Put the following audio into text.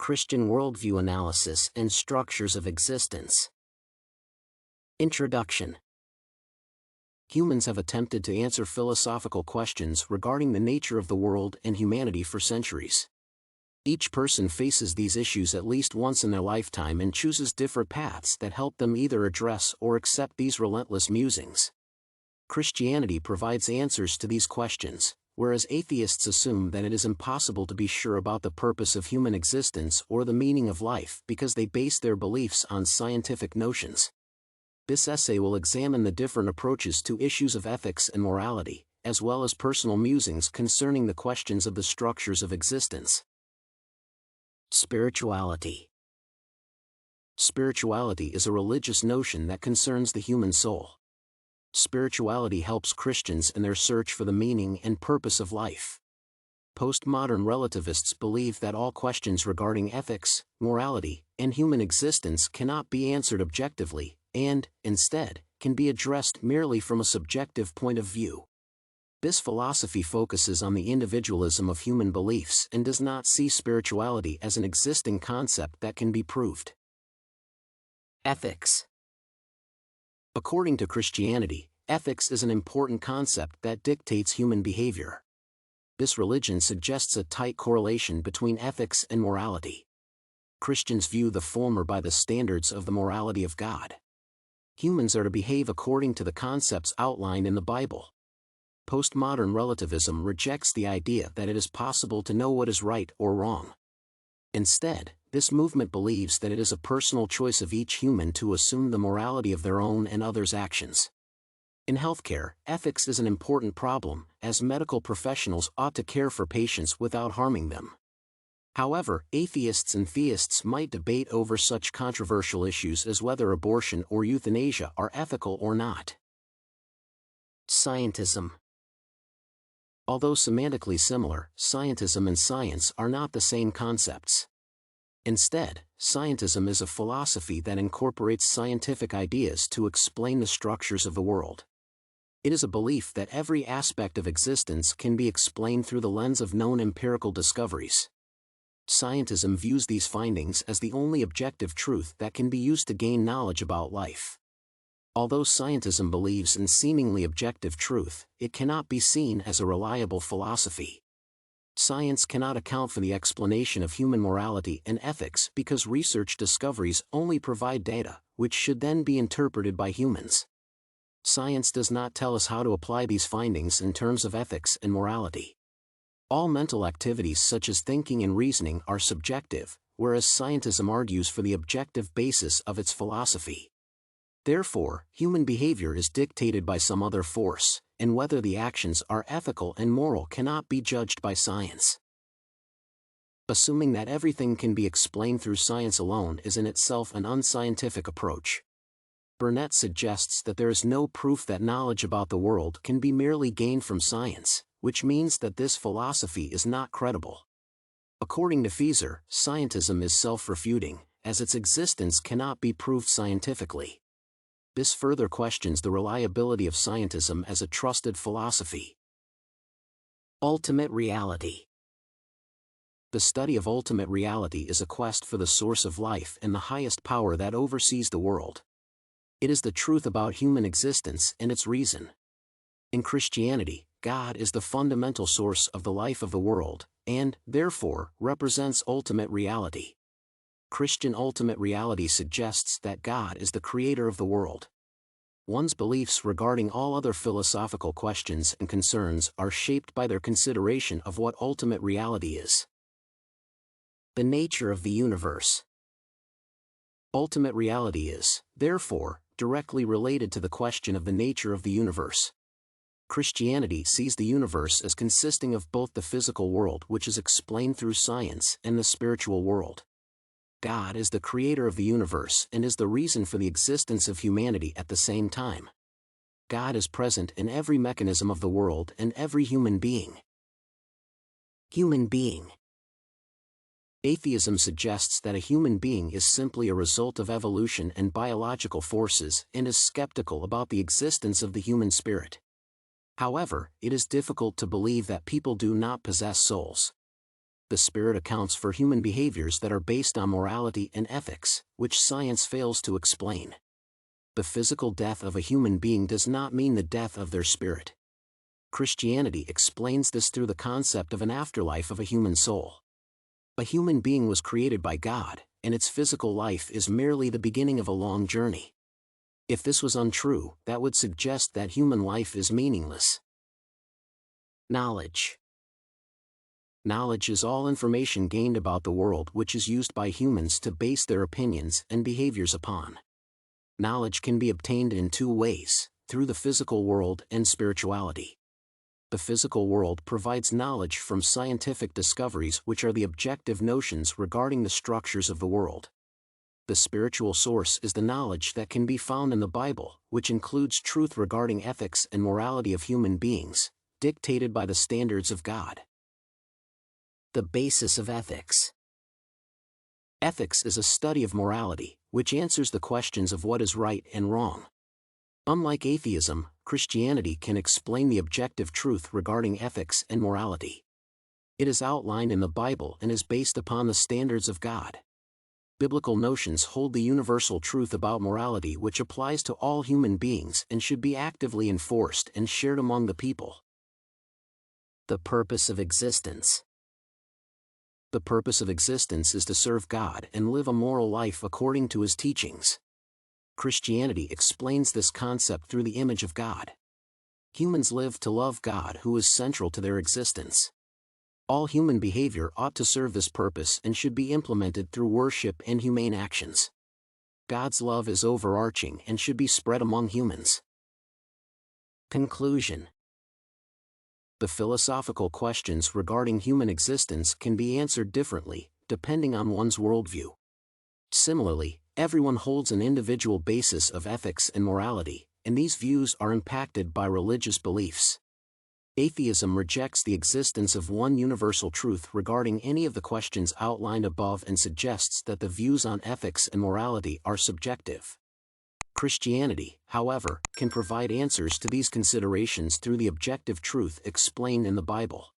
Christian Worldview Analysis and Structures of Existence. Introduction. Humans have attempted to answer philosophical questions regarding the nature of the world and humanity for centuries. Each person faces these issues at least once in their lifetime and chooses different paths that help them either address or accept these relentless musings. Christianity provides answers to these questions, whereas atheists assume that it is impossible to be sure about the purpose of human existence or the meaning of life because they base their beliefs on scientific notions. This essay will examine the different approaches to issues of ethics and morality, as well as personal musings concerning the questions of the structures of existence. Spirituality. Spirituality is a religious notion that concerns the human soul. Spirituality helps Christians in their search for the meaning and purpose of life. Postmodern relativists believe that all questions regarding ethics, morality, and human existence cannot be answered objectively, and, instead, can be addressed merely from a subjective point of view. This philosophy focuses on the individualism of human beliefs and does not see spirituality as an existing concept that can be proved. Ethics. According to Christianity, ethics is an important concept that dictates human behavior. This religion suggests a tight correlation between ethics and morality. Christians view the former by the standards of the morality of God. Humans are to behave according to the concepts outlined in the Bible. Postmodern relativism rejects the idea that it is possible to know what is right or wrong. Instead, this movement believes that it is a personal choice of each human to assume the morality of their own and others' actions. In healthcare, ethics is an important problem, as medical professionals ought to care for patients without harming them. However, atheists and theists might debate over such controversial issues as whether abortion or euthanasia are ethical or not. Scientism. Although semantically similar, scientism and science are not the same concepts. Instead, scientism is a philosophy that incorporates scientific ideas to explain the structures of the world. It is a belief that every aspect of existence can be explained through the lens of known empirical discoveries. Scientism views these findings as the only objective truth that can be used to gain knowledge about life. Although scientism believes in seemingly objective truth, it cannot be seen as a reliable philosophy. Science cannot account for the explanation of human morality and ethics because research discoveries only provide data, which should then be interpreted by humans. Science does not tell us how to apply these findings in terms of ethics and morality. All mental activities such as thinking and reasoning are subjective, whereas scientism argues for the objective basis of its philosophy. Therefore, human behavior is dictated by some other force, and whether the actions are ethical and moral cannot be judged by science. Assuming that everything can be explained through science alone is in itself an unscientific approach. Burnett suggests that there is no proof that knowledge about the world can be merely gained from science, which means that this philosophy is not credible. According to Feser, scientism is self-refuting, as its existence cannot be proved scientifically. This further questions the reliability of scientism as a trusted philosophy. Ultimate reality. The study of ultimate reality is a quest for the source of life and the highest power that oversees the world. It is the truth about human existence and its reason. In Christianity, God is the fundamental source of the life of the world, and, therefore, represents ultimate reality. Christian ultimate reality suggests that God is the creator of the world. One's beliefs regarding all other philosophical questions and concerns are shaped by their consideration of what ultimate reality is. The nature of the universe. Ultimate reality is, therefore, directly related to the question of the nature of the universe. Christianity sees the universe as consisting of both the physical world which is explained through science and the spiritual world. God is the creator of the universe and is the reason for the existence of humanity at the same time. God is present in every mechanism of the world and every human being. Human being. Atheism suggests that a human being is simply a result of evolution and biological forces and is skeptical about the existence of the human spirit. However, it is difficult to believe that people do not possess souls. The spirit accounts for human behaviors that are based on morality and ethics, which science fails to explain. The physical death of a human being does not mean the death of their spirit. Christianity explains this through the concept of an afterlife of a human soul. A human being was created by God, and its physical life is merely the beginning of a long journey. If this was untrue, that would suggest that human life is meaningless. Knowledge. Knowledge is all information gained about the world which is used by humans to base their opinions and behaviors upon. Knowledge can be obtained in two ways, through the physical world and spirituality. The physical world provides knowledge from scientific discoveries which are the objective notions regarding the structures of the world. The spiritual source is the knowledge that can be found in the Bible, which includes truth regarding ethics and morality of human beings, dictated by the standards of God. The basis of ethics. Ethics is a study of morality, which answers the questions of what is right and wrong. Unlike atheism, Christianity can explain the objective truth regarding ethics and morality. It is outlined in the Bible and is based upon the standards of God. Biblical notions hold the universal truth about morality which applies to all human beings and should be actively enforced and shared among the people. The purpose of existence. The purpose of existence is to serve God and live a moral life according to His teachings. Christianity explains this concept through the image of God. Humans live to love God, who is central to their existence. All human behavior ought to serve this purpose and should be implemented through worship and humane actions. God's love is overarching and should be spread among humans. Conclusion. The philosophical questions regarding human existence can be answered differently, depending on one's worldview. Similarly, everyone holds an individual basis of ethics and morality, and these views are impacted by religious beliefs. Atheism rejects the existence of one universal truth regarding any of the questions outlined above and suggests that the views on ethics and morality are subjective. Christianity, however, can provide answers to these considerations through the objective truth explained in the Bible.